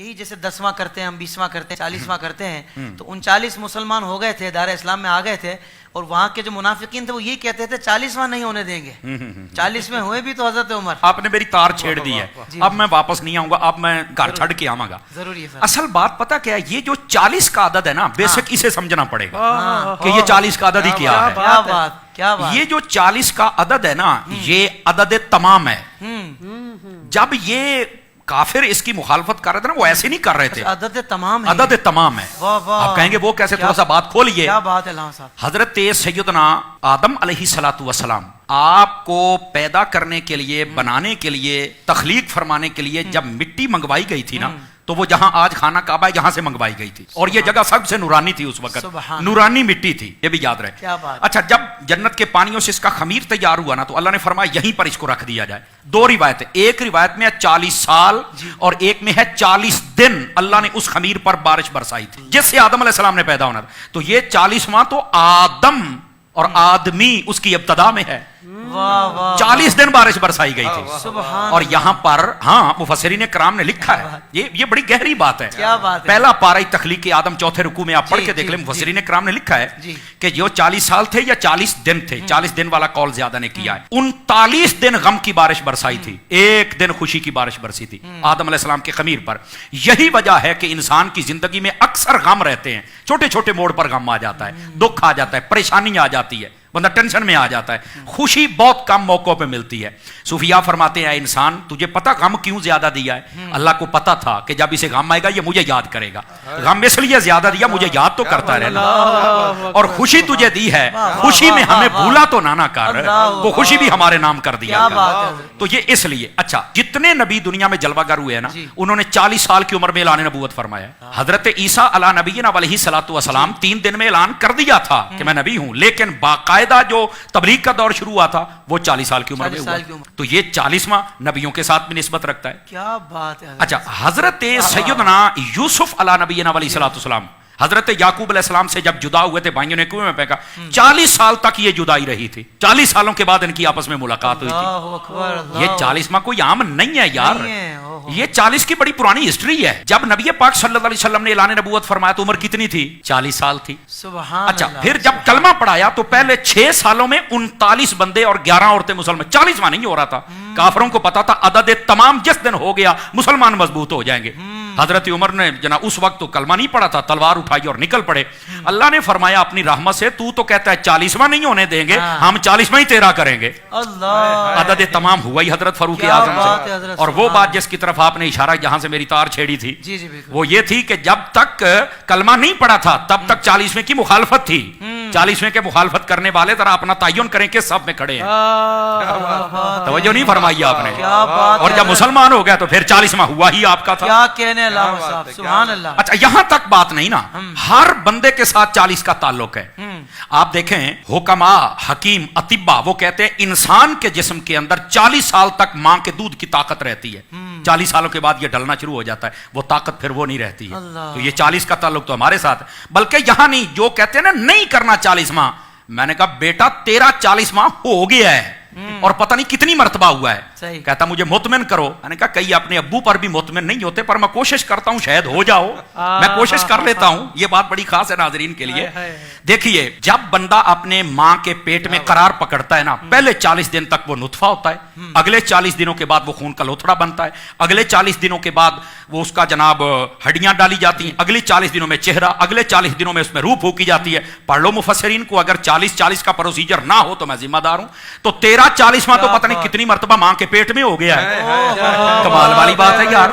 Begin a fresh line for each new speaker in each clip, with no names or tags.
یہی جیسے 10واں کرتے ہیں ہم 20واں کرتے ہیں 40واں کرتے ہیں تو 39 مسلمان ہو گئے تھے دار اسلام میں آ گئے تھے اور وہاں کے جو منافقین تھے وہ یہی کہتے تھے 40واں نہیں ہونے دیں گے 40 میں ہوئے بھی تو حضرت عمر
آپ نے میری تار چھیڑ دی ہے اب میں واپس نہیں آؤں گا اب میں گھر چھڑ کے آؤں گا
ضروری ہے
اصل بات پتہ کیا ہے یہ جو 40 کا عدد ہے نا بیسک اسے سمجھنا پڑے گا کہ یہ 40 کا عدد ہی کیا ہے
کیا بات کیا بات
یہ جو 40 کا عدد ہے نا یہ عدد تمام ہے جب یہ کافر اس کی مخالفت کر رہے تھے نا وہ ایسے نہیں کر رہے تھے
عدد تمام ہے
عدد تمام ہے آپ کہیں گے وہ کیسے تھوڑا سا بات کھولیے
کیا بات ہے علامہ صاحب
حضرت سیدنا آدم علیہ الصلوۃ والسلام آپ کو پیدا کرنے کے لیے بنانے کے لیے تخلیق فرمانے کے لیے جب مٹی منگوائی گئی تھی نا تو وہ جہاں آج خانہ کعبہ ہے یہاں سے منگوائی گئی تھی اور یہ جگہ سب سے نورانی تھی اس وقت نورانی مٹی تھی یہ بھی یاد رہے اچھا جب جنت کے پانیوں سے اس کا خمیر تیار ہوا نا تو اللہ نے فرمایا یہیں پر اس کو رکھ دیا جائے دو روایتیں ایک روایت میں ہے 40 سال اور ایک میں ہے 40 دن اللہ نے اس خمیر پر بارش برسائی تھی جس سے آدم علیہ السلام نے پیدا ہونا تھا تو یہ 40واں تو آدم اور آدمی اس کی ابتدا میں ہے 40 دن بارش برسائی گئی تھی اور یہاں پر ہاں مفسرین کرام نے لکھا ہے یہ بڑی گہری بات ہے پہلا پارہ تخلیق آدم چوتھے رکوع میں آپ پڑھ کے دیکھ لیں مفسرین کرام نے لکھا ہے کہ جو 40 سال تھے یا 40 دن تھے 40 دن والا قول زیادہ نے کیا ہے 39 دن غم کی بارش برسائی تھی ایک دن خوشی کی بارش برسی تھی آدم علیہ السلام کے خمیر پر یہی وجہ ہے کہ انسان کی زندگی میں اکثر غم رہتے ہیں چھوٹے چھوٹے موڑ پر غم آ جاتا ہے دکھ آ جاتا ہے پریشانی آ جاتی ہے بندہ ٹینشن میں آ جاتا ہے خوشی بہت کم موقعوں پہ ملتی ہے صوفیاء فرماتے ہیں انسان تجھے پتا غم کیوں زیادہ دیا ہے اللہ کو پتا تھا کہ جب اسے غم آئے گا یہ مجھے یاد کرے گا غم اس لیے زیادہ دیا مجھے یاد تو کرتا رہنا اور خوشی تجھے دی ہے خوشی میں ہمیں بھولا تو نہ کر وہ خوشی بھی ہمارے نام کر دیا تو یہ اس لیے اچھا جتنے نبی دنیا میں جلوہ گر ہوئے ہیں نا انہوں نے 40 سال کی عمر میں اعلان نبوت فرمایا حضرت عیسیٰ علیہ نبینا علیہ الصلوۃ والسلام 3 دن میں اعلان کر دیا تھا کہ میں نبی ہوں لیکن باقاعدہ جو تبلیغ کا دور شروع ہوا تھا وہ 40 سال کی عمر میں ہوا تو یہ 40واں نبیوں کے ساتھ بھی نسبت رکھتا ہے
کیا بات ہے
اچھا حضرت سیدنا یوسف علیہ نبینا علیہ الصلوۃ والسلام حضرت یعقوب علیہ السلام سے جب جدا ہوئے تھے بھائیوں نے کنویں میں پھینکا 40 سال تک یہ جدائی رہی تھی 40 سالوں کے بعد ان کی آپس میں ملاقات ہوئی تھی یہ 40واں کوئی عام نہیں ہے یار یہ 40 کی بڑی پرانی ہسٹری ہے جب نبی پاک صلی اللہ علیہ وسلم نے اعلان نبوت فرمایا تو عمر کتنی تھی 40 سال تھی اچھا پھر جب کلمہ پڑھایا تو پہلے 6 سالوں میں 39 بندے اور 11 عورتیں مسلمان 40واں نہیں ہو رہا تھا کافروں کو پتا تھا عدد تمام جس دن ہو گیا مسلمان مضبوط ہو جائیں گے حضرت عمر نے جناب اس وقت تو کلمہ نہیں پڑھا تھا تلوار اٹھائی اور نکل پڑے اللہ نے فرمایا اپنی رحمت سے تو کہتا ہے 40واں نہیں ہونے دیں گے ہم 40واں ہی تیرا کریں گے عدد تمام ہوا ہی حضرت فاروق اعظم سے اور وہ بات جس کی طرف آپ نے اشارہ جہاں سے میری تار چھیڑی تھی وہ یہ تھی کہ جب تک کلمہ نہیں پڑھا تھا تب تک 40ویں کی مخالفت تھی 40ویں کے مخالفت کرنے والے ذرا اپنا تعین کریں کہ سب میں کھڑے ہیں توجہ نہیں فرمائی آپ نے اور جب مسلمان ہو گیا تو پھر 40واں ہوا ہی آپ کا تھا
سبحان اللہ
اچھا یہاں تک بات نہیں نا ہر بندے کے ساتھ 40 کا تعلق ہے آپ دیکھیں حکما حکیم اطباء وہ کہتے ہیں انسان کے جسم کے اندر 40 سال تک ماں کے دودھ کی طاقت رہتی ہے 40 سالوں کے بعد یہ ڈلنا شروع ہو جاتا ہے وہ طاقت پھر وہ نہیں رہتی ہے تو یہ 40 کا تعلق تو ہمارے ساتھ ہے بلکہ یہاں نہیں جو کہتے ہیں نا نہیں کرنا 40واں میں نے کہا بیٹا تیرا 40واں ہو گیا ہے اور پتہ نہیں کتنی مرتبہ ہوا ہے کہتا مجھے مطمئن کرو میں نے کہا کئی اپنے ابو پر بھی مطمئن نہیں ہوتے پر میں کوشش کرتا ہوں شاید ہو جاؤ میں کوشش کر لیتا ہوں یہ بات بڑی خاص ہے ناظرین کے لیے دیکھیے جب بندہ اپنے ماں کے پیٹ میں قرار پکڑتا ہے نا پہلے 40 دن تک وہ نطفہ ہوتا ہے اگلے 40 دنوں کے بعد وہ خون کا لوتھڑا بنتا ہے اگلے 40 دنوں کے بعد وہ اس کا جناب ہڈیاں ڈالی جاتی ہیں اگلے 40 دنوں میں چہرہ اگلے 40 دنوں میں اس میں روح پھونکی جاتی ہے پڑھ لو مفسرین کو اگر 40 کا پروسیجر نہ ہو تو میں ذمہ دار ہوں تو 40واں تو پتہ نہیں کتنی مرتبہ ماں کے پیٹ میں ہو گیا ہے کمال والی بات ہے یار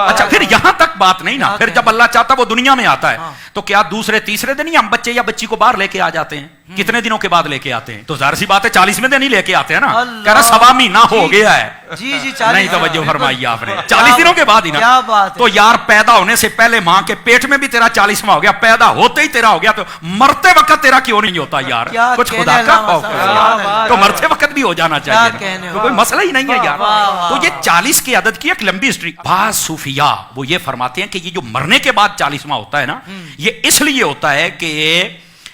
اچھا پھر یہاں تک بات نہیں نا پھر جب اللہ چاہتا وہ دنیا میں آتا ہے تو کیا دوسرے تیسرے دن ہی ہم بچے یا بچی کو باہر لے کے آ جاتے ہیں کتنے دنوں کے بعد لے کے آتے ہیں تو ظاہر سی بات ہے 40ویں دن ہی لے کے آتے ہیں نا کہہ رہا سوا مہینہ ہو گیا ہے نہیں توجہ فرمائی آپ نے 40 دنوں کے بعد ہی نا تو یار پیدا ہونے سے پہلے ماں کے پیٹ میں بھی تیرا 40واں ہو گیا پیدا ہوتے ہی تیرا ہو گیا تو مرتے وقت تیرا کیوں نہیں ہوتا یار کچھ خدا کا خوف ہے تو مرتے وقت بھی ہو جانا چاہیے تو کوئی مسئلہ ہی نہیں ہے یار تو یہ 40 کی عدد کی ایک لمبی ہسٹری بعض صوفیاء وہ یہ فرماتے ہیں کہ یہ جو مرنے کے بعد 40واں ہوتا ہے نا یہ اس لیے ہوتا ہے کہ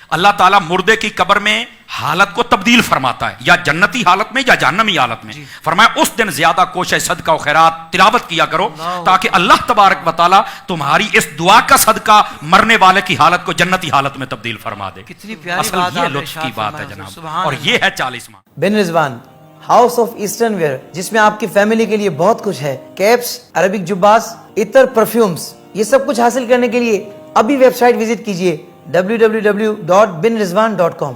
اللہ تعالیٰ مردے کی قبر میں حالت کو تبدیل فرماتا ہے, یا جنتی حالت میں یا جہنمی حالت میں. فرمایا اس دن زیادہ کوشش صدقہ و خیرات تلاوت کیا کرو تاکہ اللہ تبارک و تعالیٰ تمہاری اس دعا کا صدقہ مرنے والے کی حالت کو جنتی حالت میں تبدیل فرما دے.
کتنی پیاری
اصل
بات
یہ
آپ
لطف کی
ارشاد
بات ہے
فرمایا.
جناب,
سبحان
اور
اللہ.
یہ ہے 40واں.
بن رضوان ہاؤس آف ایسٹرن ویئر, جس میں آپ کی فیملی کے لیے بہت کچھ ہے. کیپس, عربک جباس, عطر, پرفیومز, یہ سب کچھ حاصل کرنے کے لیے ابھی ویب سائٹ وزٹ کیجئے www.binrizwan.com.